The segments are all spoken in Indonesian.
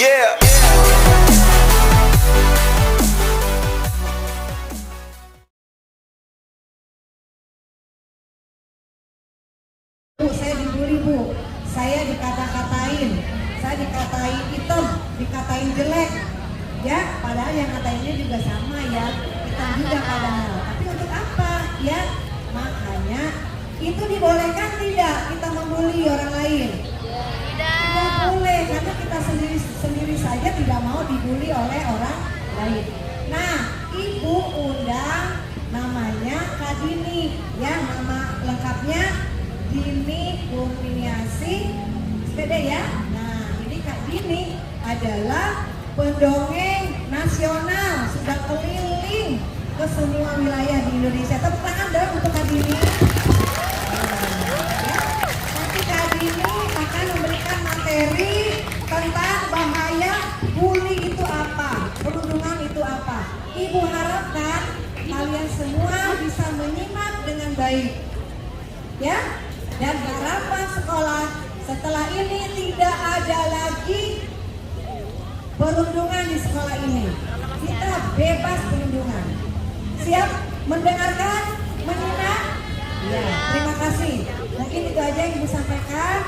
Yeah. Bu, saya dibully bu, saya dikata-katain, saya dikatain hitam, dikatain jelek, ya padahal yang ngatainnya juga sama ya, hitam juga padahal. Tapi untuk apa ya? Makanya itu dibolehkan tidak kita membuli orang lain? Tidak boleh, karena kita sendiri saja tidak mau dibully oleh orang lain. Nah, ibu undang namanya Kak Dini, ya nama lengkapnya Dini Kurniasih SPD ya. Nah, ini Kak Dini adalah pendongeng nasional, sudah keliling ke semua wilayah di Indonesia. Tepuk tangan dong untuk Kak Dini. Nanti Kak Dini akan memberikan materi tentang bahaya bully itu apa, perundungan itu apa. Ibu harapkan kalian semua bisa menyimak dengan baik, ya. Dan harapan sekolah setelah ini tidak ada lagi perundungan di sekolah ini. Kita bebas perundungan. Siap mendengarkan, menyimak? Ya, terima kasih. Mungkin itu aja yang Ibu sampaikan.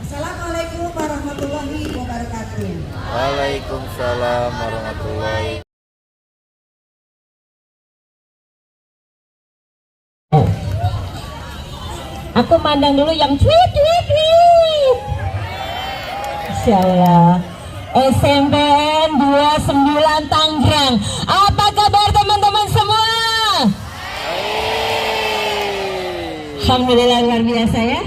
Assalamualaikum warahmatullahi wabarakatuh. Waalaikumsalam warahmatullahi. Aku mandang dulu yang tweet. Insya Allah. SMPN 29 Tangerang. Apa kabar teman-teman semua? Alhamdulillah luar biasa ya.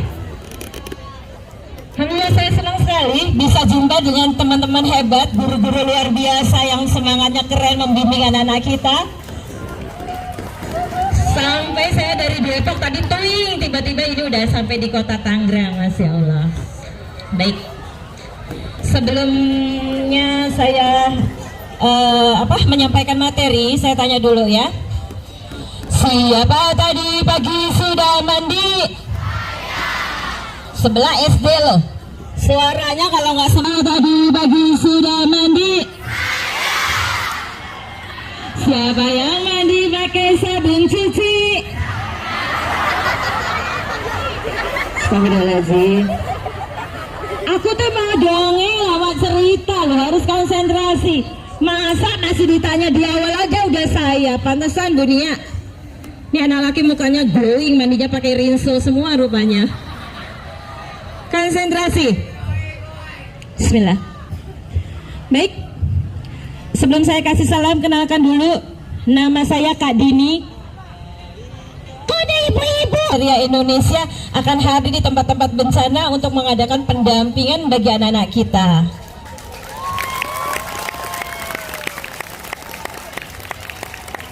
Alhamdulillah saya senang sekali bisa jumpa dengan teman-teman hebat, guru-guru luar biasa yang semangatnya keren membimbing anak-anak kita. Sampai saya dari Depok tadi tuing, tiba-tiba ini udah sampai di kota Tangerang, Masya Allah. Baik, sebelumnya saya menyampaikan materi, saya tanya dulu ya. Siapa tadi pagi sudah mandi? Sebelah SD loh. Suaranya kalau nggak sebelah tadi pagi sudah mandi. Siapa yang mandi pakai sabun cuci? Astagfirullahaladzim. Aku tuh mau dongeng lewat cerita loh, harus konsentrasi. Masa masih ditanya di awal aja udah saya. Pantesan Bu Nia. Ini anak laki mukanya glowing, mandinya pakai rinso semua rupanya. Konsentrasi. Bismillah. Baik. Sebelum saya kasih salam, kenalkan dulu, nama saya Kak Dini. Kode ibu-ibu Ria Indonesia akan hadir di tempat-tempat bencana untuk mengadakan pendampingan bagi anak-anak kita.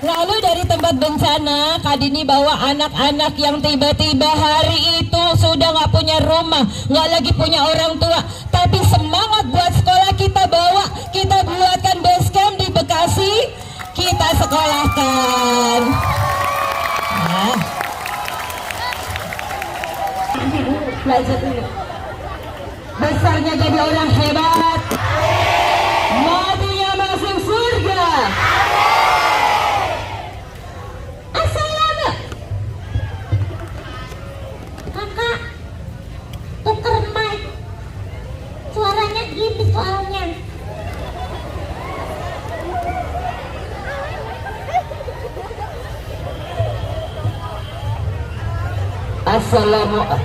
Lalu dari tempat bencana, Kak Dini bawa anak-anak yang tiba-tiba hari itu sudah nggak punya rumah, nggak lagi punya orang tua, tapi semangat buat sekolah kita bawa, kita buatkan base camp di Bekasi, kita sekolahkan. Nah, belajar dulu. Besarnya jadi orang hebat, matinya masuk surga. Kakak, tuker mic. Suaranya gitu soalnya. Assalamualaikum.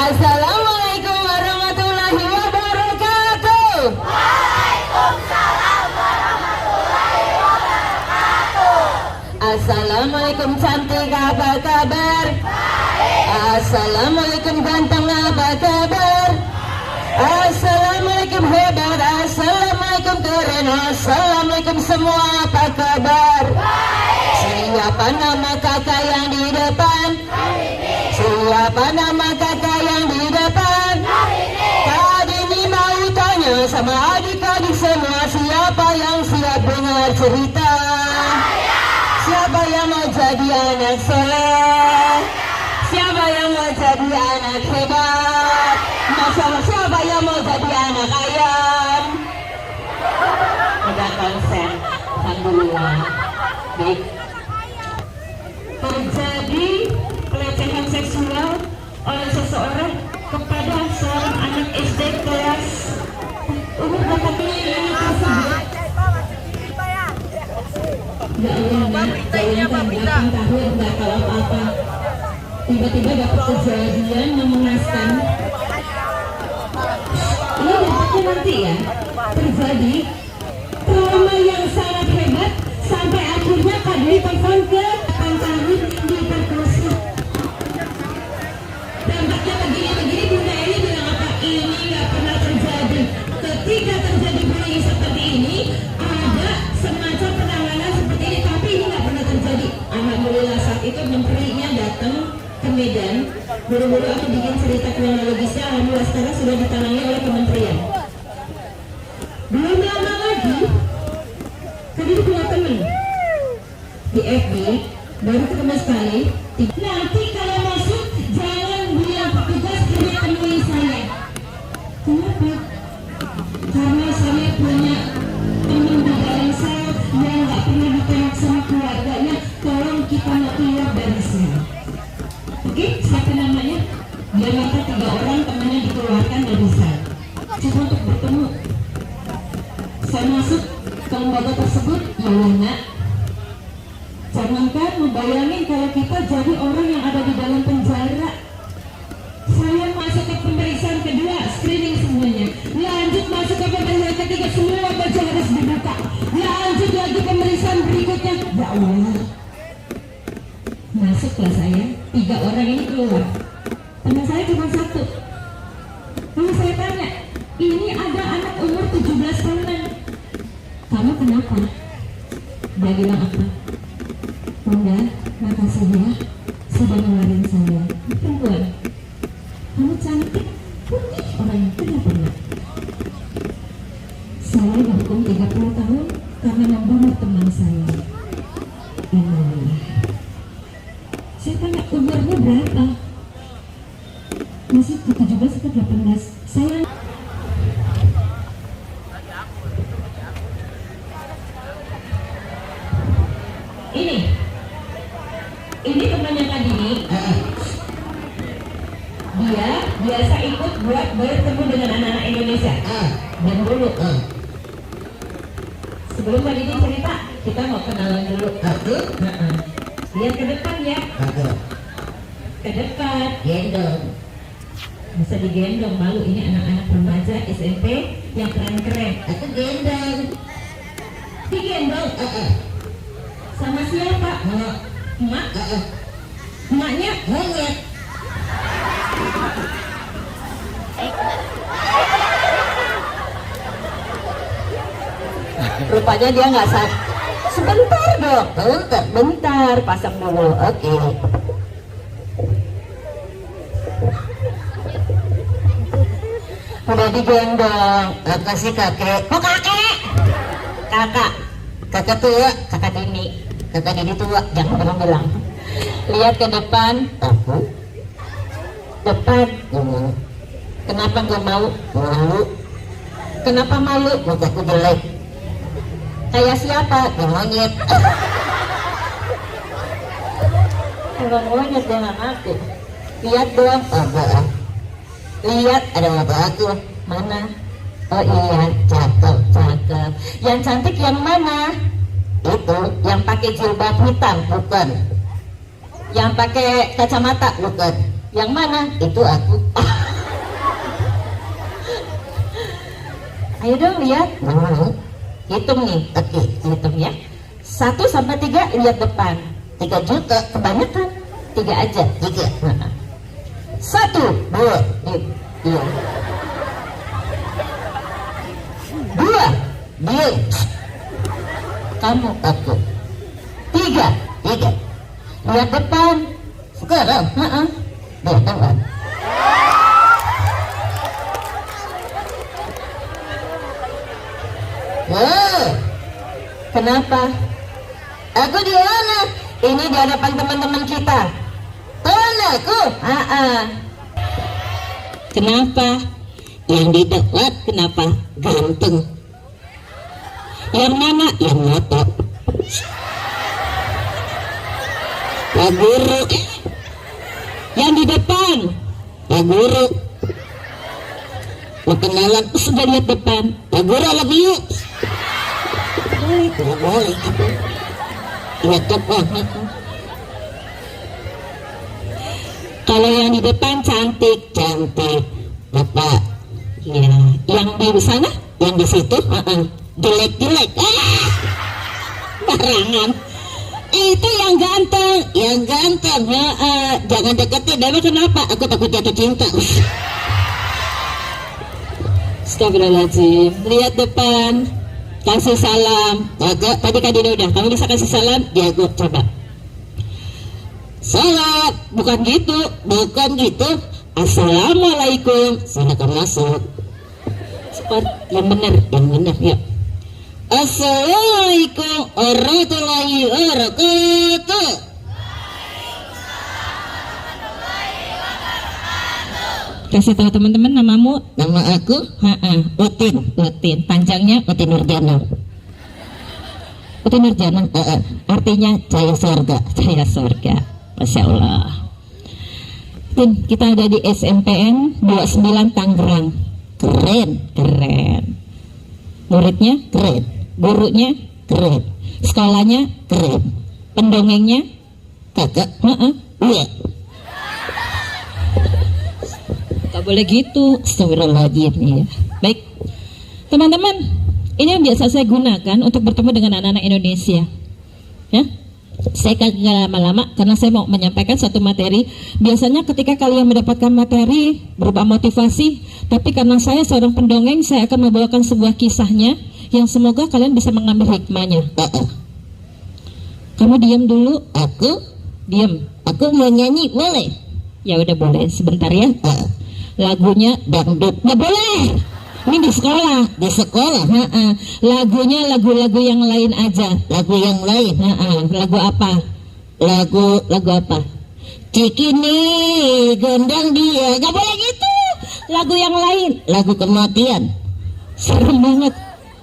Assalamualaikum warahmatullahi wabarakatuh. Waalaikumsalam warahmatullahi wabarakatuh. Assalamualaikum cantik, apa kabar? Baik. Assalamualaikum ganteng, apa kabar? Assalamualaikum hebat, assalamualaikum keren, assalamualaikum semua, apa kabar? Baik. Siapa nama kakak yang di depan? Siapa nama kakak yang di depan? Kak Dini mau tanya sama adik-adik semua siapa yang siap dengar cerita? Siapa yang mau jadi anak soleh? Siapa yang mau jadi anak hebat? Masalah siapa yang mau jadi anak ayam? Ada konsen, alhamdulillah. Baik. Terjadi pelecehan seksual oleh seseorang kepada seorang anak SD kelas umur berapa tahun ini tersebut? Ya Allah, bayangkan 8 tahun nggak tahu apa-apa. Tiba-tiba dapat kejadian yang mengenaskan. Ini dampaknya nanti ya terjadi trauma yang sangat hebat sampai akhirnya Kadri telepon ke tahun diperkosa. Dampaknya begini Bunda Eli bilang apa? Ini nggak pernah terjadi. Ketika terjadi bullying seperti ini, ada semacam penanganan seperti ini, tapi ini nggak pernah terjadi. Alhamdulillah saat itu menterinya datang ke Medan. Buru-buru aku bikin cerita kronologisnya. Alhamdulillah sekarang sudah ditangani oleh kementerian. Belum lama lagi, Kadri punya teman di FB, baru ketemu sekali. Nanti kalau masuk jangan bilang petugas hanya temui saya. Kenapa? Karena saya punya teman di dalam sel yang nggak pernah ditolak sama keluarganya. Tolong kita mau keluar dari sel. Oke, siapa namanya? Dia minta 3 orang temannya dikeluarkan dari sel. Coba untuk bertemu. Saya masuk ke lembaga tersebut, ya nak. Jangankan membayangin kalau kita jadi orang yang ada di dalam penjara. Saya masuk ke pemeriksaan kedua, screening semuanya. Lanjut masuk ke pemeriksaan ketiga, semua baju harus dibuka. Lanjut lagi pemeriksaan berikutnya. Ya Allah. Masuklah saya, 3 orang ini keluar. Teman saya cuma 1. Lalu saya tanya, ini ada anak umur 17 tahun. Kamu kenapa? Dia bilang apa? Bunda, makasih ya sudah ngeluarin saya. Perempuan, kamu cantik, putih orangnya, kenapa enggak? Saya dihukum 30 tahun karena membunuh teman saya. Innalillah. Saya tanya umurnya berapa? Masih ke 17 atau 18? Saya ini temannya Kadini. Dia biasa ikut buat bertemu dengan anak-anak Indonesia. Dan dulu sebelum Kadini cerita, kita mau kenalan dulu. Lihat ke depan ya. Ke depan, gendong. Bisa digendong, malu ini anak-anak remaja SMP yang keren-keren. Aku gendong. Digendong. Sama siapa? Emak? Emaknya? Monyet. Rupanya dia nggak sadar. Sebentar dong, bentar, pasang dulu. Oke. Udah digendong. Apa sih kakek? Kok kakek? Kakak tua, kakak Dini. Kakak Dini tua, jangan pernah bilang. Lihat ke depan. Aku? Depan. Kenapa gak mau? Malu. Kenapa malu? Mukaku jelek. Kayak siapa? Monyet. Orang monyet dengan aku. Lihat dong. Lihat ada mata aku. Mana? Oh iya, cakep. Yang cantik yang mana? Itu yang pakai jilbab hitam, bukan. Yang pakai kacamata, bukan. Yang mana? Itu aku. Ayo dong lihat. Hitung nih. Oke, hitung ya. 1 sampai 3 lihat depan. 3 juta kebanyakan. 3 aja. 3. 1, 2, 2. 2, dia. Kamu, aku. 3. Lihat depan. Sekarang, lihat depan. Kenapa? Aku di mana? Ini di hadapan teman-teman kita. Tuhan aku. Kenapa? Yang di dekat kenapa? Ganteng. Yang mana? Yang ngotot. Pak Guru. Yang di depan. Pak Guru. Mau kenalan, sudah lihat depan. Pak Guru lagi yuk. Boleh. Ngotot banget. Kalau yang di depan cantik. Bapak. Ya, yang di sana, yang di situ, jelek. Barangan. Itu yang ganteng. Jangan deketin. Dewa kenapa? Aku takut jatuh cinta. Astagfirullahaladzim. Lihat depan. Kasih salam. Tadi Kak Dina udah. Kamu bisa kasih salam? Jago, coba. Salam. Bukan gitu. Assalamualaikum. Silakan masuk. Seperti yang benar ya. Assalamualaikum warahmatullahi wabarakatuh. Kasih tahu teman-teman namamu. Nama aku Utin. Panjangnya Utin Nurjana. Artinya cahaya surga. Masya Allah. Kita ada di SMPN 29 Tangerang. Keren. Muridnya keren, gurunya keren, sekolahnya keren, pendongengnya kakak. Iya. Gak boleh gitu. Astagfirullahaladzim ya. Baik teman-teman, ini yang biasa saya gunakan untuk bertemu dengan anak-anak Indonesia ya. Saya gak lama-lama karena saya mau menyampaikan satu materi. Biasanya ketika kalian mendapatkan materi berupa motivasi, tapi karena saya seorang pendongeng, saya akan membawakan sebuah kisahnya yang semoga kalian bisa mengambil hikmahnya. Kamu diam dulu. Aku diam. Aku mau nyanyi, boleh? Ya udah boleh, sebentar ya. Lagunya dangdut. Nggak boleh. Ini di sekolah. Lagunya lagu-lagu yang lain aja. Lagu yang lain. Lagu apa? Lagu apa? Cikini gendang dia. Gak boleh gitu. Lagu yang lain. Lagu kematian. Serem banget.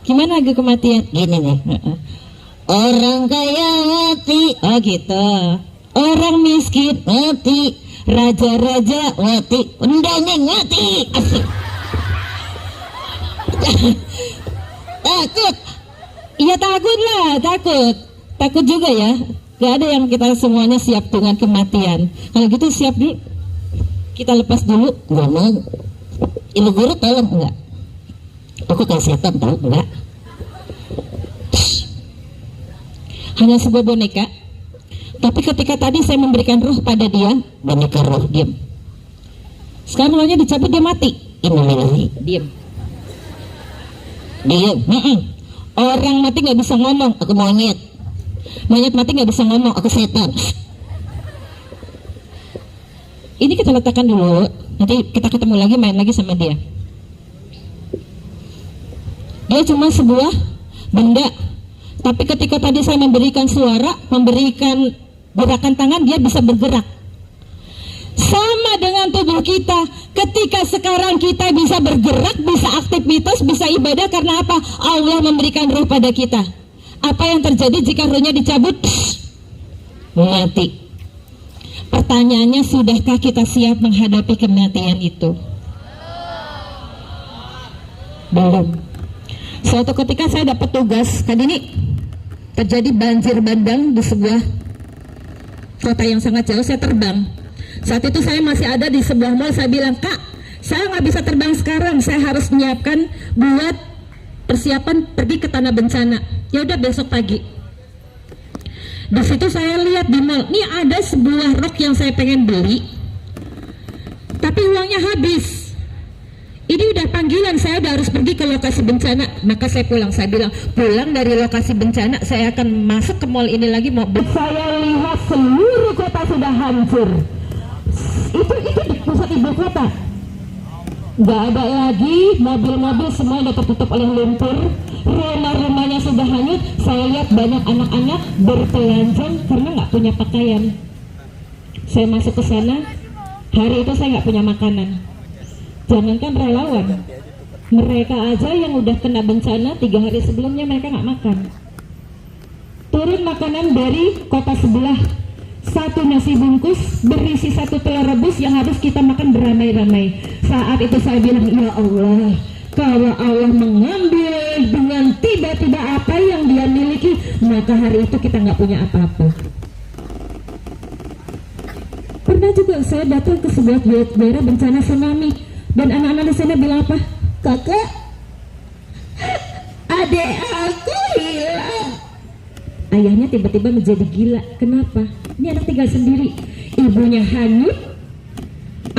Gimana lagu kematian? Gini nih. Orang kaya mati. Oh gitu. Orang miskin mati. Raja-raja mati. Undangin mati. Asik. Takut. Iya takut juga ya. Gak ada yang kita semuanya siap dengan kematian. Kalau gitu siap dulu. Kita lepas dulu. Gak mau. Ibu guru tolong enggak? Aku kayak setan tahu enggak? Hanya sebuah boneka. Tapi ketika tadi saya memberikan roh pada dia, boneka roh diam. Sekarang rohnya dicabut, dia mati. Ini diam. Orang mati nggak bisa ngomong, aku monyet. Monyet mati nggak bisa ngomong, aku setan. Ini kita letakkan dulu, nanti kita ketemu lagi, main lagi sama dia. Dia cuma sebuah benda, tapi ketika tadi saya memberikan suara, memberikan gerakan tangan, dia bisa bergerak. Sama dengan tubuh kita, ketika sekarang kita bisa bergerak, bisa aktivitas, bisa ibadah, karena apa? Allah memberikan roh pada kita. Apa yang terjadi jika rohnya dicabut? Mati. Pertanyaannya, sudahkah kita siap menghadapi kematian itu? Belum. Suatu ketika saya dapat tugas, kan ini terjadi banjir bandang di sebuah kota yang sangat jauh. Saya terbang. Saat itu saya masih ada di sebuah mall. Saya bilang, Kak, saya nggak bisa terbang sekarang. Saya harus menyiapkan buat persiapan pergi ke tanah bencana. Ya udah besok pagi. Di situ saya lihat di mall, ini ada sebuah rok yang saya pengen beli, tapi uangnya habis. Ini udah panggilan, saya udah harus pergi ke lokasi bencana. Maka saya pulang. Saya bilang, pulang dari lokasi bencana, saya akan masuk ke mall ini lagi. Saya lihat seluruh kota sudah hancur. Itu di pusat ibu kota. Nggak ada lagi mobil-mobil, semua udah tertutup oleh lumpur. Rumah-rumahnya sudah hanyut. Saya lihat banyak anak-anak bertelanjang karena nggak punya pakaian. Saya masuk ke sana, hari itu saya nggak punya makanan. Jangankan relawan, mereka aja yang udah kena bencana 3 hari sebelumnya mereka nggak makan. Turun makanan dari kota sebelah, 1 nasi bungkus berisi 1 telur rebus yang harus kita makan beramai-ramai. Saat itu saya bilang, ya Allah, kalau Allah mengambil dengan tiba-tiba apa yang dia miliki, maka hari itu kita nggak punya apa-apa. Pernah juga saya datang ke sebuah daerah bencana tsunami, dan anak-anak di sana bilang apa? Kakak, adek aku hilang. Ayahnya tiba-tiba menjadi gila. Kenapa? Ini anak tinggal sendiri, ibunya hanyut.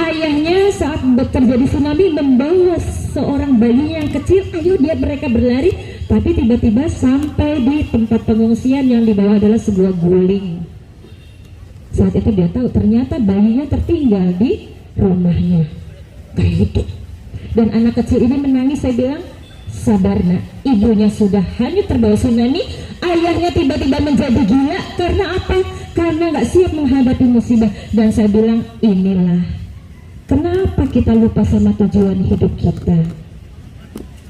Ayahnya saat terjadi tsunami membawa seorang bayinya yang kecil. Ayo dia mereka berlari, tapi tiba-tiba sampai di tempat pengungsian yang di bawah adalah sebuah guling. Saat itu dia tahu ternyata bayinya tertinggal di rumahnya. Kayak gitu. Dan anak kecil ini menangis. Saya bilang, sabar nak, ibunya sudah hanyut terbawa tsunami. Ayahnya tiba-tiba menjadi gila. Karena apa? Karena nggak siap menghadapi musibah. Dan saya bilang, inilah kenapa kita lupa sama tujuan hidup kita.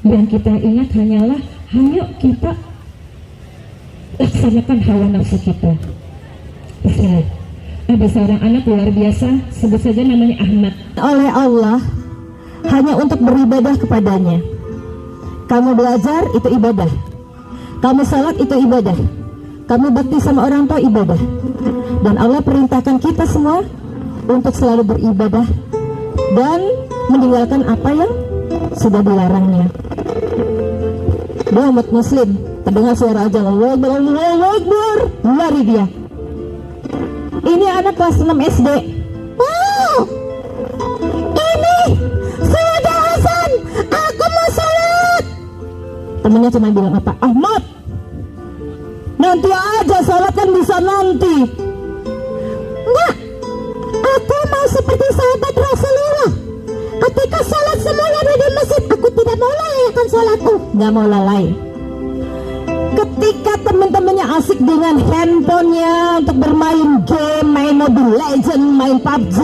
Yang kita ingat hanyalah, ayo kita laksanakan hawa nafsu kita. Bismillah. Ada seorang anak luar biasa, sebut saja namanya Ahmad. Oleh Allah hanya untuk beribadah kepadanya. Kamu belajar itu ibadah, kamu salat itu ibadah, kamu bakti sama orang tua ibadah. Dan Allah perintahkan kita semua untuk selalu beribadah dan meninggalkan apa yang sudah dilarangnya. Dia umat muslim, terdengar suara azan, Allahu Akbar, Allahu Akbar, lari dia. Ini anak kelas 6 SD. Wow, ini sudah azan, aku mau salat. Temennya cuma bilang apa? Ahmad, nanti aja salat, kan bisa nanti. Enggak, aku mau seperti sahabat Rasulullah. Ketika salat semuanya ada di masjid, aku tidak mau lalaikan salatku. Nggak mau lalai. Ketika teman-temannya asik dengan handphonenya untuk bermain game, main Mobile Legends, main PUBG,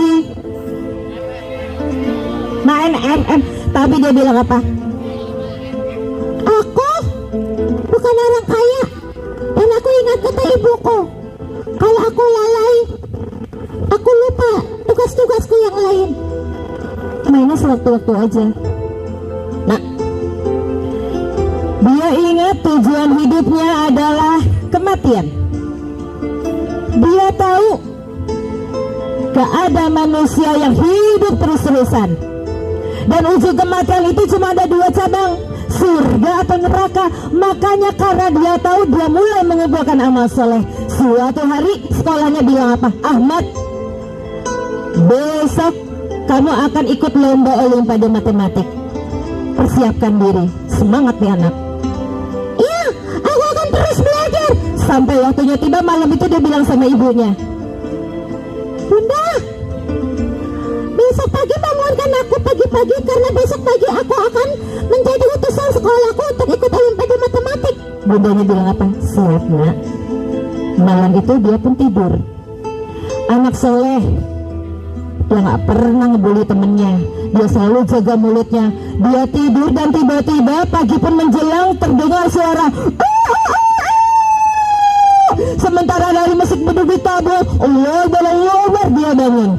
main MM, tapi dia bilang apa? Aku bukan orang kaya, dan aku ingat kata ibuku, kalau aku lalai, aku lupa tugas-tugasku yang lain. Mainnya sewaktu-waktu aja. Nah, dia ingat tujuan hidupnya adalah kematian. Dia tahu gak ada manusia yang hidup terus-terusan, dan ujung kematian itu cuma ada 2 cabang, surga atau neraka. Makanya karena dia tahu, dia mulai mengumpulkan amal soleh. Suatu hari sekolahnya bilang apa? Ahmad, besok kamu akan ikut lomba olimpiade matematik. Persiapkan diri. Semangat nih anak. Iya, aku akan terus belajar. Sampai waktunya tiba, malam itu dia bilang sama ibunya, Bunda, besok pagi bangunkan aku pagi-pagi, karena besok pagi aku akan menjadi utusan sekolahku untuk ikut olimpiade matematik. Bundanya bilang apa? Siap nak. Malam itu dia pun tidur. Anak soleh, dia gak pernah ngebully temennya, dia selalu jaga mulutnya. Dia tidur dan tiba-tiba pagi pun menjelang terdengar suara sementara dari masjid berdiri tabur, Allah Akbar, dia bangun.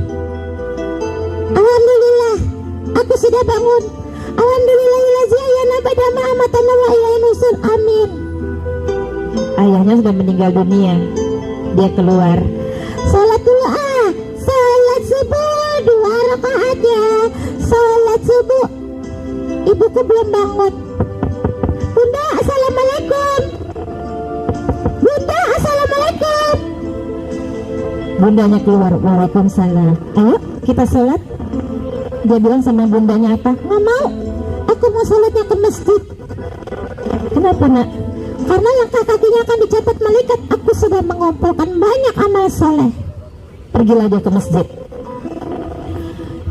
Alhamdulillah, aku sudah bangun. Alhamdulillahirrahmanirrahim, abadama amatana wa ilaihi nusyur, amin. Ayahnya sudah meninggal dunia. Dia keluar, salat dulu salat subuh 2 rakaat ya. Salat subuh, ibuku belum bangun. Bunda, assalamualaikum. Bunda, assalamualaikum. Bundanya keluar, waalaikumsalam. Ayo kita salat. Dia bilang sama bundanya apa? Nggak mau, aku mau salatnya ke masjid. Kenapa nak? Karena langkah kakinya akan dicatat malaikat. Aku sudah mengumpulkan banyak amal soleh. Pergilah dia ke masjid.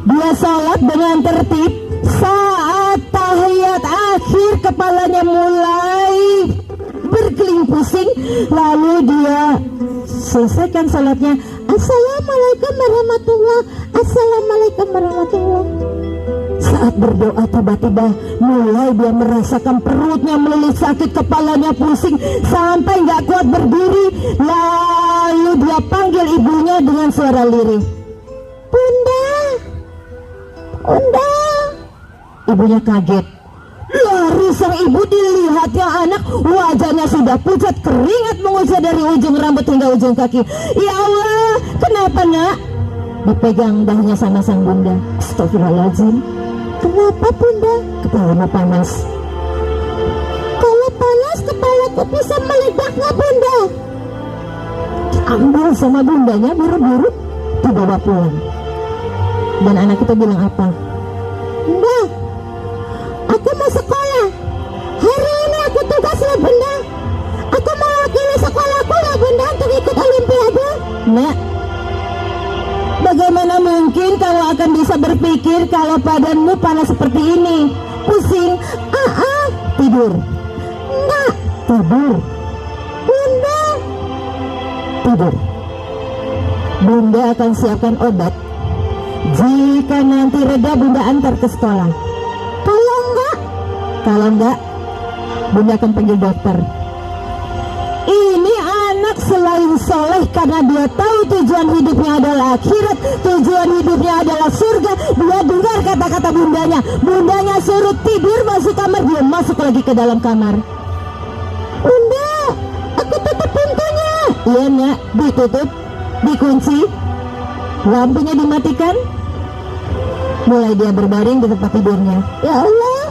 Dia salat dengan tertib Saat tahiyat akhir kepalanya mulai berkeliling pusing, lalu dia selesaikan salatnya. Assalamualaikum warahmatullah, assalamualaikum warahmatullah. Saat berdoa tiba-tiba mulai dia merasakan perutnya melilit sakit, kepalanya pusing sampai nggak kuat berdiri. Lalu dia panggil ibunya dengan suara lirih, Bunda, Bunda. Ibunya kaget. Lari sang ibu, dilihatnya anak, wajahnya sudah pucat, keringat mengucur dari ujung rambut hingga ujung kaki. Ya Allah, kenapa nak? Dipegang dahinya sama sang bunda. Astagfirullahaladzim. Kenapa bunda? Kepalanya panas. Kalau panas kepalaku bisa meledak nggak bunda? Diambil sama bundanya, buru-buru dibawa pulang. Dan anak itu bilang apa? Bunda, aku mau sekolah. Hari ini aku tugas loh bunda. Aku mau wakili sekolahku loh bunda untuk ikut olimpiade. Nak, bagaimana mungkin kamu akan bisa berpikir kalau badanmu panas seperti ini? Pusing? Tidur. Enggak. Tidur. Bunda. Tidur. Bunda akan siapkan obat. Jika nanti reda, bunda antar ke sekolah. Kalau enggak, bunda akan panggil dokter. Ini anak selain soleh karena dia tahu tujuan hidupnya adalah akhirat, tujuan hidupnya adalah surga. Dia dengar kata-kata bundanya. Bundanya suruh tidur, masuk kamar, dia masuk lagi ke dalam kamar. Bunda, aku tutup pintunya. Iya nak, ditutup, dikunci, lampunya dimatikan. Mulai dia berbaring di tempat tidurnya. Ya Allah,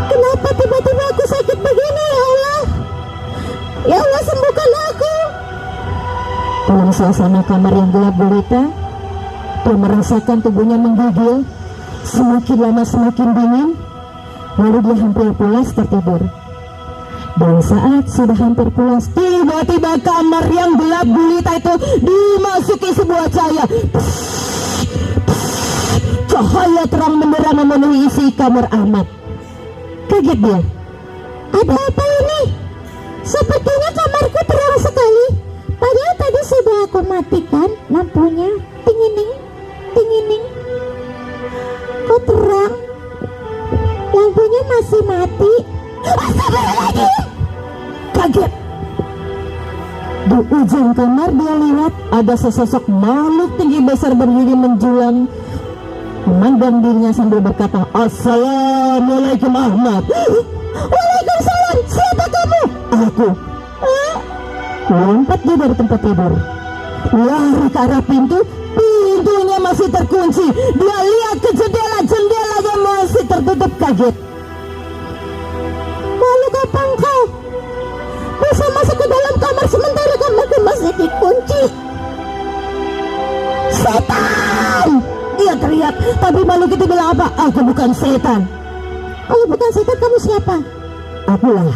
kenapa tiba-tiba aku sakit begini ya Allah? Ya Allah, sembuhkanlah aku. Dalam suasana kamar yang gelap gulita, dia merasakan tubuhnya menggigil. Semakin lama semakin dingin. Lalu dia hampir pulas tertidur. Dan saat sudah hampir pulas, tiba-tiba kamar yang gelap gulita itu dimasuki sebuah cahaya. Cahaya terang benderang memenuhi isi kamar Ahmad. Kaget dia. Ada apa ini? Sepertinya kamarku terang sekali. Padahal tadi sudah aku matikan lampunya. Tingining, tingining. Kok terang? Lampunya masih mati. Astagfirullahaladzim. Kaget. Di ujung kamar dia lihat ada sesosok makhluk tinggi besar berdiri menjulang, memandang dirinya sambil berkata, Assalamualaikum Ahmad. Waalaikumsalam, siapa kamu? Aku. Lompat dia dari tempat tidur, lari ke arah pintu. Pintunya masih terkunci. Dia lihat ke jendela, jendelanya masih tertutup. Kaget. Malu apa engkau bisa masuk ke dalam kamar sementara kamarku masih dikunci? Setan! Dia teriak, tapi makhluk itu bilang apa? Aku bukan setan. Kalau bukan setan, kamu siapa? Akulah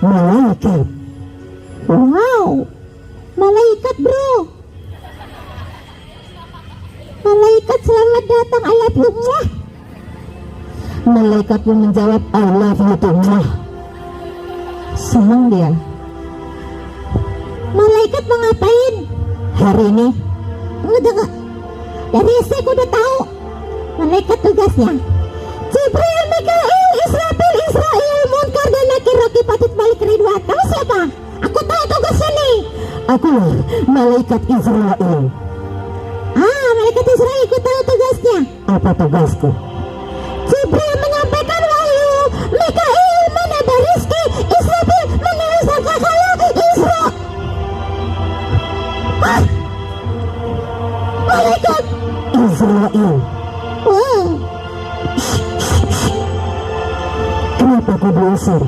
malaikat. Wow, malaikat bro. Malaikat selamat datang, I love you. Malaikat pun menjawab, I love you too. Senang dia. Malaikat mau ngapain hari ini? Udah, dari SD aku udah tahu. Malaikat tugasnya Jibril, Mikail, Israfil, Israel, Munkar dan Nakir, Rakib, Atid, Malik, Ridwan. Kamu siapa? Aku tahu tugasnya nih. Akulah malaikat Israel. Malaikat Israel, aku tahu tugasnya. Apa tugasku? Jibril menyampaikan wahyu, Mikail menambah rizki, Israfil menuliskan kakalah, malaikat Israel. Wow. Kenapa kau diusir?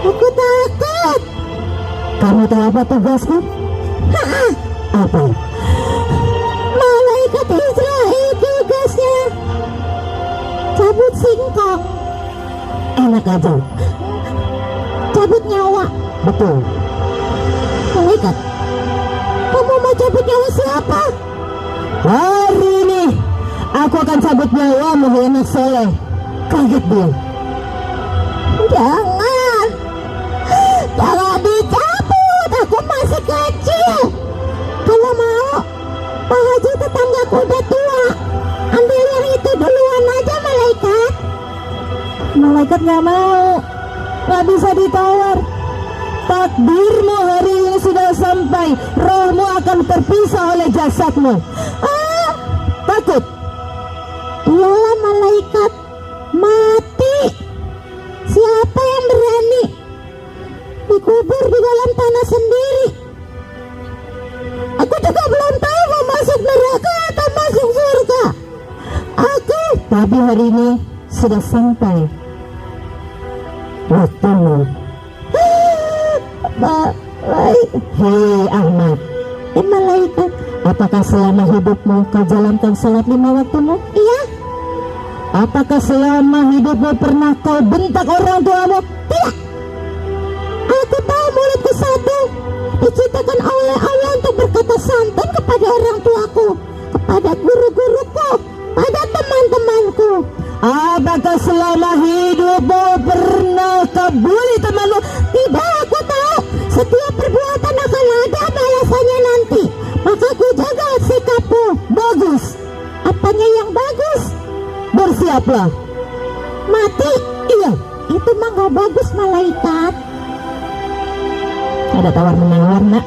Aku takut. Kamu tahu apa tugasku? Apa? Malaikat Israel tugasnya cabut singkong. Enak aja. Cabut nyawa. Betul. Malaikat, kamu mau cabut nyawa siapa? Hari ini Aku akan cabut nyawamu, hai anak soleh. Kaget dia. Jangan dicabut, aku masih kecil. Kalau mau, Pak Haji tetanggaku udah tua. Ambil yang itu duluan aja, malaikat. Malaikat gak mau, gak bisa ditawar. Takdirmu hari ini sudah sampai. Rohmu akan terpisah oleh jasadmu. Takut? Iyalah malaikat, mati. Siapa yang berani dikubur di dalam tanah sendiri? Aku juga belum tahu mau masuk neraka atau masuk surga. Tapi hari ini sudah sampai waktumu. Hei Ahmad, Malaikat, apakah selama hidupmu kau jalankan sholat 5 waktumu? iya. Apakah selama hidupmu pernah kau bentak orang tuamu? Tidak. Aku tahu mulutku satu, diciptakan oleh Allah untuk berkata santun kepada orang tuaku, kepada guru-guruku, pada teman-temanku. Apakah selama hidupmu pernah kau bully temanmu? Tidak, aku tahu setiap perbuatan akan ada balasannya nanti. Maka aku jaga sikapku. Bagus, Apanya yang bagus? bersiaplah. Mati? Iya, Itu mah gak bagus, malaikat. ada tawar menawar nak.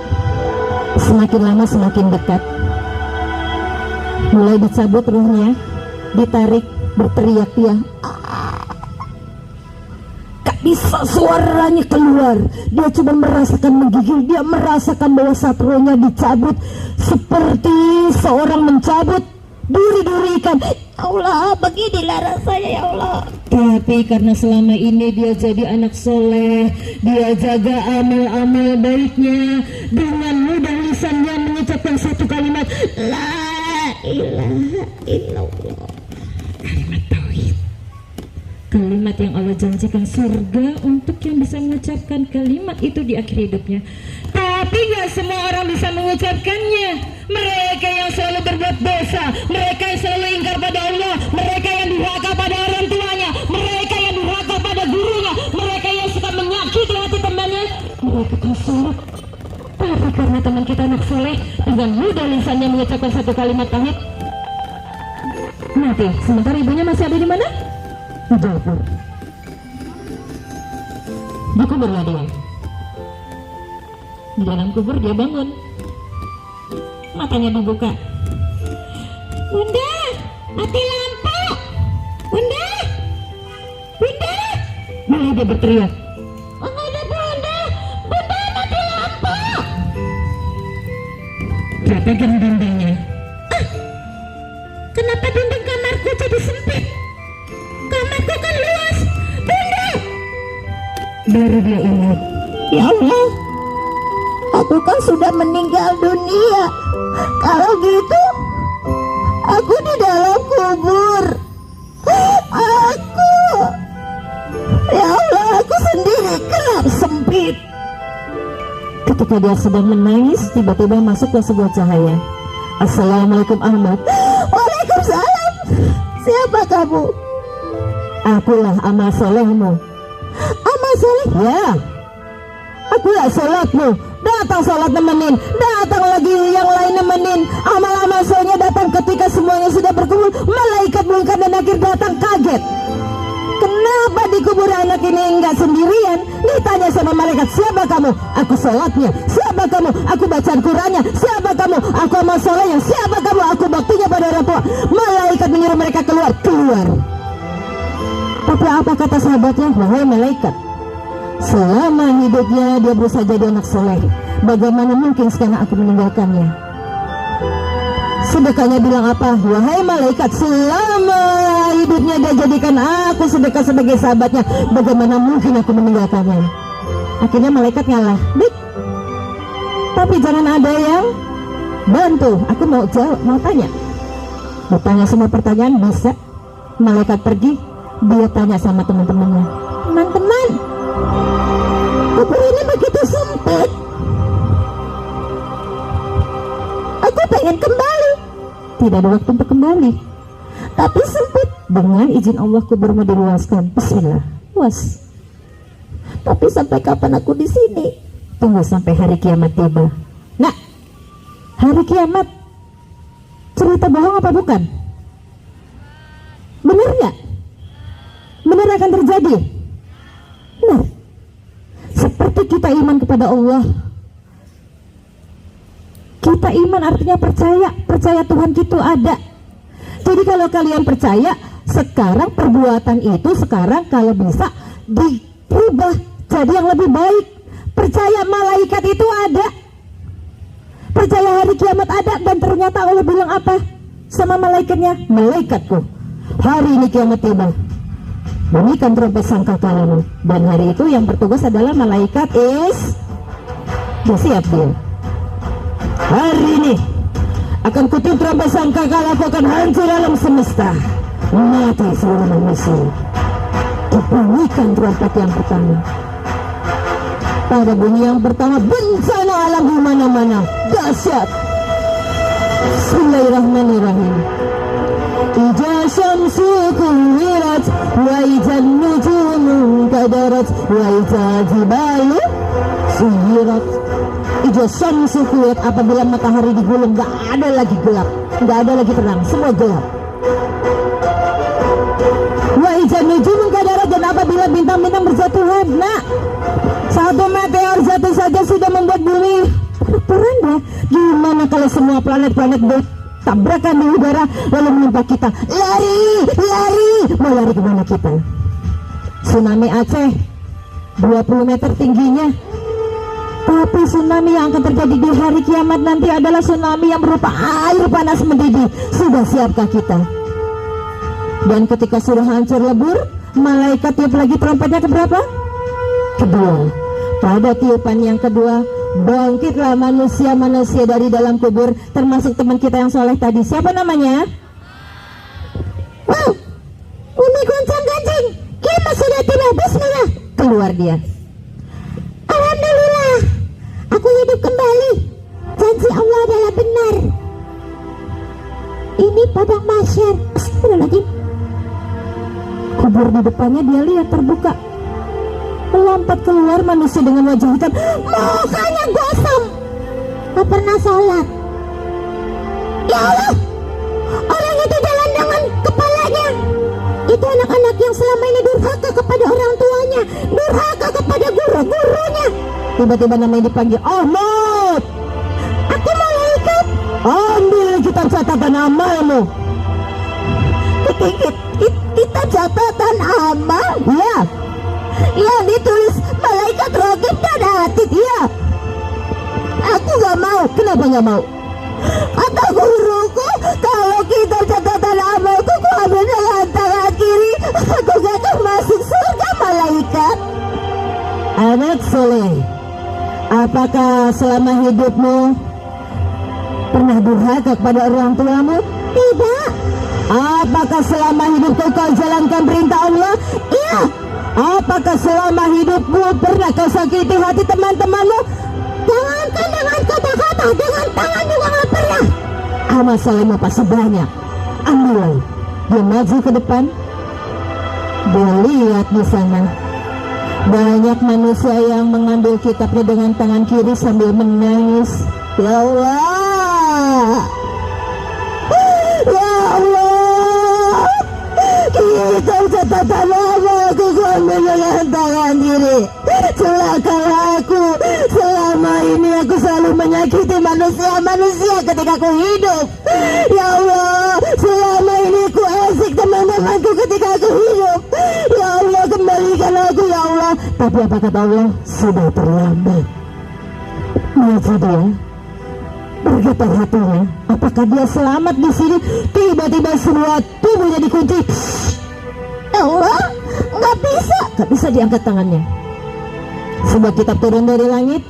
Semakin lama semakin dekat. Mulai dicabut ruhnya, ditarik, berteriak dia. Gak bisa suaranya keluar. Dia cuma merasakan menggigil. Dia merasakan bahwa saat rohnya dicabut seperti seorang mencabut duri-duri ikan. Allah, beginilah rasanya ya Allah. Tapi karena selama ini dia jadi anak soleh, dia jaga amal-amal baiknya, dengan mudah lisannya mengucapkan satu kalimat La ilaha illallah. kalimat tauhid, kalimat yang Allah janjikan surga untuk yang bisa mengucapkan kalimat itu di akhir hidupnya. Tapi gak semua orang bisa mengucapkannya. Mereka yang selalu berbuat dosa, mereka yang selalu ingkar pada Allah, mereka yang durhaka pada orang tuanya, mereka yang durhaka pada gurunya, mereka yang suka menyakiti hati temannya, mereka kan sulit. Tapi karena teman kita anak soleh, dengan mudah lisannya mengucapkan satu kalimat tauhid, mati. Sementara ibunya masih ada di mana? Di dapur. Di kuburlah dia. Di dalam kubur dia bangun, matanya dibuka. Bunda, mati lampu. Bunda, Bunda. Mulai dia berteriak. Oh, ada Bunda. Bunda, mati lampu. Dia pegang dindingnya. Kenapa dinding kamarku jadi sempit? Kamarku kan luas. Bunda. Baru dia ingat, Ya Allah, aku kan sudah meninggal dunia. Kalau gitu, aku di dalam kubur. Ya Allah, aku sendiri kan sempit. ketika dia sedang menangis, tiba-tiba masuklah sebuah cahaya. Assalamualaikum Ahmad. Waalaikumsalam. Siapa kamu? Akulah amal solehmu. Amal soleh? Ya, akulah sholatmu. Datang sholat nemenin, datang lagi yang lain nemenin. Amal-amal solehnya datang ketika semuanya sudah berkumpul. Malaikat munkar dan nakir datang kaget. Kenapa di kubur anak ini enggak sendirian? Ditanya sama malaikat, siapa kamu? Aku sholatnya. Siapa kamu? Aku bacaan Qurannya. Siapa kamu? Aku amal solehnya. Siapa kamu? Aku baktinya pada orang tua. Malaikat menyuruh mereka keluar. Tapi apa kata sahabatnya? Wahai malaikat, selama hidupnya dia berusaha jadi anak soleh, bagaimana mungkin sekarang aku meninggalkannya? Sedekahnya bilang apa? Wahai malaikat, selama hidupnya dia jadikan aku sedekah sebagai sahabatnya, bagaimana mungkin aku meninggalkannya? Akhirnya malaikat ngalah. Baik, tapi jangan ada yang bantu. Aku mau jawab, mau tanya. Bertanya semua pertanyaan bisa. Malaikat pergi, dia tanya sama teman-temannya. Teman-teman, kubur ini begitu sempit. Aku pengen kembali. Tidak ada waktu untuk kembali. tapi sempit. Dengan izin Allah kuburmu diluaskan. Bismillah, luas. Tapi sampai kapan aku di sini? Tunggu sampai hari kiamat tiba. Nah, hari kiamat cerita bohong apa bukan? Benar nggak? Benar akan terjadi. Nah, seperti kita iman kepada Allah, kita iman artinya percaya Tuhan itu ada. Jadi kalau kalian percaya, sekarang perbuatan itu sekarang kalau bisa dirubah jadi yang lebih baik. Percaya malaikat itu ada, percaya hari kiamat ada, dan ternyata Allah bilang apa sama malaikatnya? Malaikatku, hari ini kiamat tiba, bunyikan trompet sangkakalamu. Dan hari itu yang bertugas adalah malaikat siap dia. Hari ini akan kutiup trompet sangkakala, aku akan hancur alam semesta, mati seluruh manusia. Dibunyikan trompet yang pertama. Pada bunyi yang pertama, bencana alam di mana-mana, dahsyat. Bismillahirrahmanirrahim. Ija syamsu kuwirat, wa ijan nujumu kadarat, wa ija jibalu suyirat. Ija syamsu kuwirat, apabila matahari digulung, gak ada lagi gelap, gak ada lagi terang, semua gelap. Wa ijan nujumu kadarat, dan apabila bintang-bintang berjatuhan. Nah, satu meteor jatuh saja sudah membuat bumi berpura-pura. Gimana kalau semua planet-planet bertabrakan di udara lalu menimpa kita? Lari, lari. Mau lari kemana kita? Tsunami Aceh 20 meter tingginya. Tapi tsunami yang akan terjadi di hari kiamat nanti adalah tsunami yang berupa air panas mendidih. Sudah siapkah kita? Dan ketika sudah hancur lebur, malaikat tiup lagi trompetnya keberapa? Kedua. Pada tiupan yang kedua, bangkitlah manusia-manusia dari dalam kubur, termasuk teman kita yang soleh tadi. Siapa namanya? Wow, Umi goncang-gancing, kita sudah tiba. Bismillah. Keluar dia. Alhamdulillah, aku hidup kembali. Janji Allah adalah benar. Ini padang mahsyar. Astagfirullahaladzim. Kubur di depannya dia lihat terbuka. Melompat keluar manusia dengan wajah hitam, mukanya gosong, gak pernah sholat. Ya Allah, orang itu jalan dengan kepalanya. Itu anak-anak yang selama ini durhaka kepada orang tuanya, durhaka kepada guru-gurunya. Tiba-tiba namanya dipanggil, Ahmad, aku malaikat, ambil kitab catatan amalmu. Kita catatan amal, ya, yang ditulis malaikat Raqib dan Atid. Ya, aku gak mau. Kenapa gak mau? Kata guruku, kalau kita catatan amalku ku ambil dengan tangan kiri, aku gak akan masuk surga malaikat. Anak soleh, apakah selama hidupmu pernah durhaka kepada orang tuamu? Tidak. Apakah selama hidupmu kau jalankan perintah Allah? Iya. Apakah selama hidupmu pernah kau sakiti hati teman-temanmu? Jangankan dengan kata-kata, dengan tangan juga gak pernah. Amal solehmu pasti banyak. Ambil. Dia maju ke depan. Dia lihat di sana banyak manusia yang mengambil kitabnya dengan tangan kiri sambil menangis. Ya Allah, ya Allah, kitab catatan amalku ku ambil dengan tangan kiri. Celakalah aku, selama ini aku selalu menyakiti manusia-manusia ketika aku hidup. Ya Allah, selama ini ku asik teman-temanku ketika aku hidup. Ya Allah, kembalikan aku ya Allah. Tapi apa kata Allah? Sudah terlambat. Maju dia, bergetar hatinya. Apakah dia selamat di sini? Tiba-tiba semua tubuhnya dikunci. Ya Allah, nggak bisa diangkat tangannya. Sebuah kitab turun dari langit.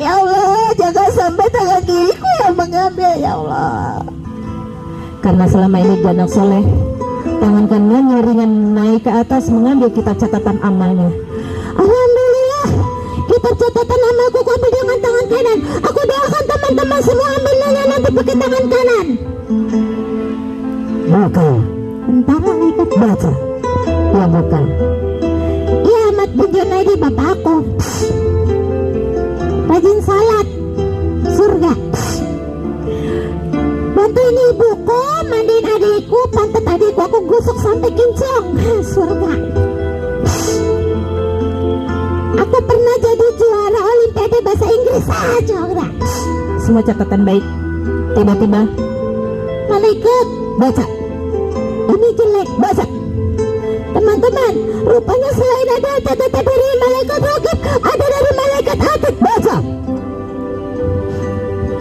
Ya Allah, jangan sampai tangan kiriku yang mengambil ya Allah. Karena selama ini dia anak soleh, tangan kanannya ringan naik ke atas mengambil kitab catatan amalnya. Alhamdulillah, kitab catatan amalku aku ambil dengan tangan kanan. Aku doakan teman-teman semua ambilnya nanti pakai tangan kanan. Maka Sebentar malaikat baca. Ya bukan. Ya Ahmad bin Junaidi bapakku. Rajin salat. Surga. Bantuin ibuku, mandiin adikku, pantat adikku aku gosok sampai kinclong. Surga. Aku pernah jadi juara olimpiade bahasa Inggris saja. Semua catatan baik. Tiba-tiba malaikat baca. Ini jelek, baca. Teman-teman, rupanya selain ada catatan dari malaikat Raqib, ada dari malaikat Atid, baca.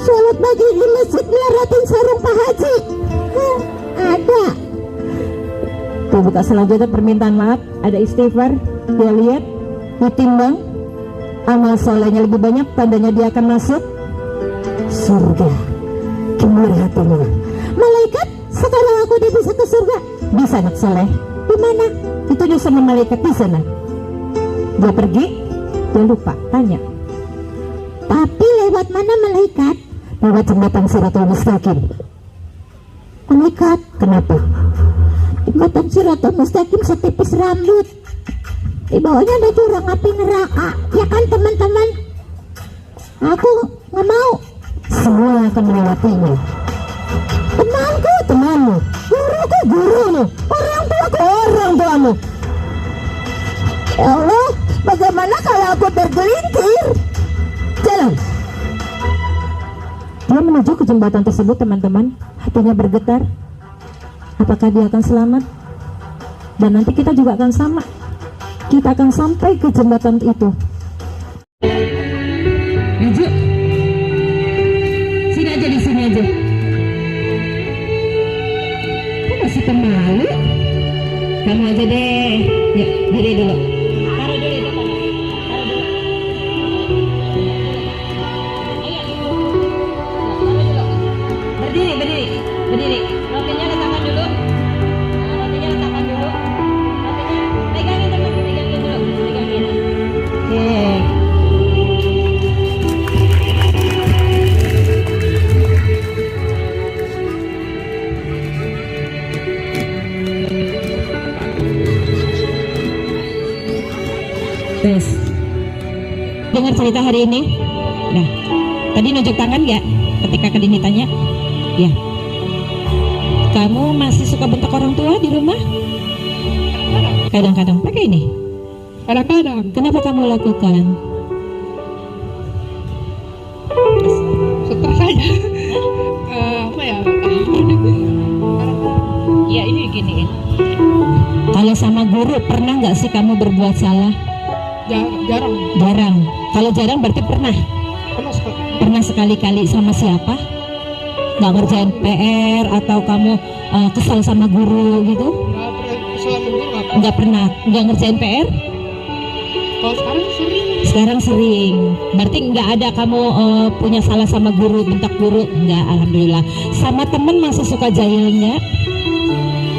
Sholat pagi di masjid melaratin sarung Pak Haji. Ada. Tuh, buka selanjutnya permintaan maaf, ada istighfar, dia lihat, ditimbang, amal solehnya lebih banyak, tandanya dia akan masuk surga. Gimana hatinya? Malaikat, sekarang aku udah bisa ke surga. Bisa nak soleh. Di mana? Ditunjuk sama malaikat di sana. Dia pergi, dia lupa, tanya. Tapi lewat mana malaikat? Lewat jembatan Siratul Mustaqim. Malaikat, kenapa? Jembatan Siratul Mustaqim setipis rambut. Di bawahnya ada jurang api neraka. Ya kan teman-teman? Aku nggak mau. Semua akan melewatinya. Temanku, temanmu. Guruku, gurumu. Orang tuaku, orang tuamu. Ya Allah, bagaimana kalau aku tergelintir? Jalan. Dia menuju ke jembatan tersebut, teman-teman. Hatinya bergetar. Apakah dia akan selamat? Dan nanti kita juga akan sama. Kita akan sampai ke jembatan itu. Maju. Sini aja, di sini aja. Kok masih pemalu? Kamu aja deh. Ya, diri dulu. Taruh dulu itu, Pak. Taruh dulu. Ayo. Taruh dulu. Berdiri, berdiri, berdiri. Rotinya letakkan dulu. Nah, rotinya letakkan dulu. Rotinya pegangin teman, pegangin dulu, pegangin. Oke. Tes. Dengar cerita hari ini? Nah, tadi nunjuk tangan nggak ketika Kadini tanya? Ya. Kamu masih suka bentak orang tua di rumah? Kadang-kadang pakai ini. Kadang-kadang. Kenapa kamu lakukan? Suka saja. Apa ya? Ya ini gini. Kalau sama guru pernah nggak sih kamu berbuat salah? Jarang. Jarang. Kalau jarang berarti pernah. Sekali. Pernah sekali-kali sama siapa? Nggak ngerjain PR atau kamu kesal sama guru gitu? Nggak pernah kesalahan guru apa? Nggak pernah. Nggak ngerjain PR? Kalau sekarang sering. Sekarang sering. Berarti nggak ada kamu punya salah sama guru, bentak guru? Nggak, alhamdulillah. Sama temen masih suka jahil nggak?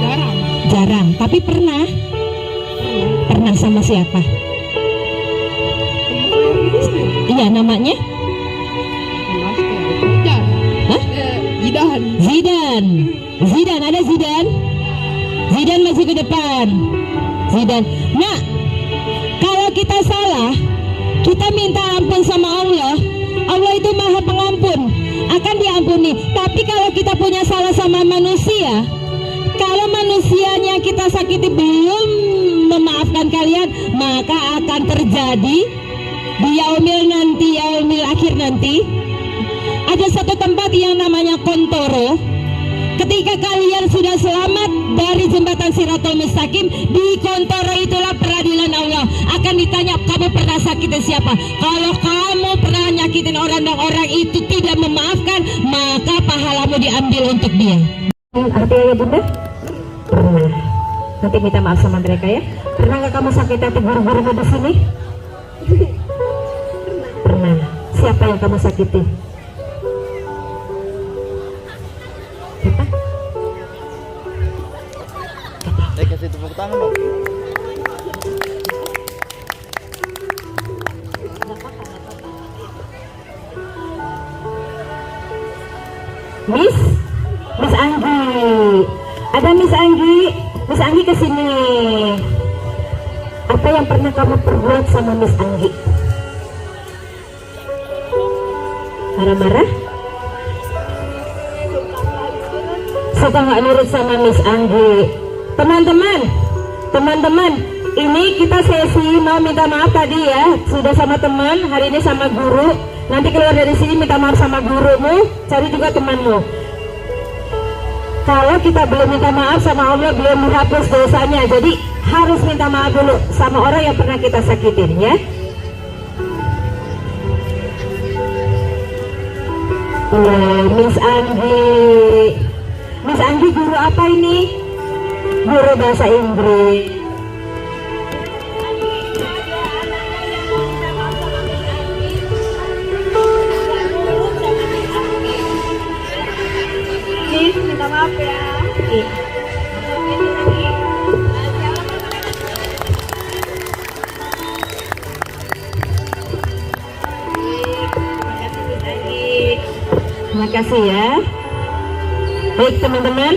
Jarang. Jarang. Tapi pernah? Pernah sama siapa? Iya, namanya? Hah? Zidan. Zidan. Zidan, ada Zidan? Zidan masih ke depan. Zidan. Nah, kalau kita salah, kita minta ampun sama Allah. Allah itu maha pengampun, akan diampuni. Tapi kalau kita punya salah sama manusia, kalau manusianya kita sakiti belum memaafkan kalian, maka akan terjadi di yaumil akhir nanti. Ada satu tempat yang namanya Kontoro. Ketika kalian sudah selamat dari jembatan Siratul Mustaqim, di Kontoro itulah peradilan Allah. Akan ditanya, kamu pernah sakitin siapa? Kalau kamu pernah nyakitin orang dan orang itu tidak memaafkan, maka pahalamu diambil untuk dia. Artinya ya bunda? Pernah. Nanti minta maaf sama mereka ya. Pernah nggak kamu sakit hati guru-guru di sini? Pernah. Siapa yang kamu sakiti? Siapa? Kasih tepuk tangan dong. Miss Anggi. Ada Miss Anggi. Anggi kesini. Apa yang pernah kamu perbuat sama Miss Anggi? Marah-marah? Suka nggak nurut sama Miss Anggi. Teman-teman, ini kita sesi mau minta maaf tadi ya. Sudah sama teman, hari ini sama guru. Nanti keluar dari sini minta maaf sama gurumu, cari juga temanmu. Kalau kita belum minta maaf sama Allah, belum menghapus dosanya. Jadi harus minta maaf dulu sama orang yang pernah kita sakitin ya. Miss Anggi guru apa ini? Guru bahasa Inggris. Minta maaf ya. Terima kasih ya. Baik teman-teman,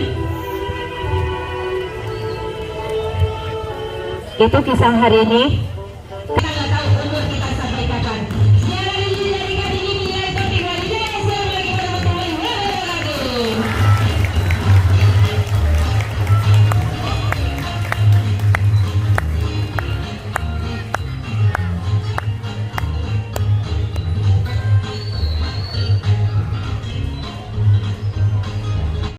itu kisah hari ini.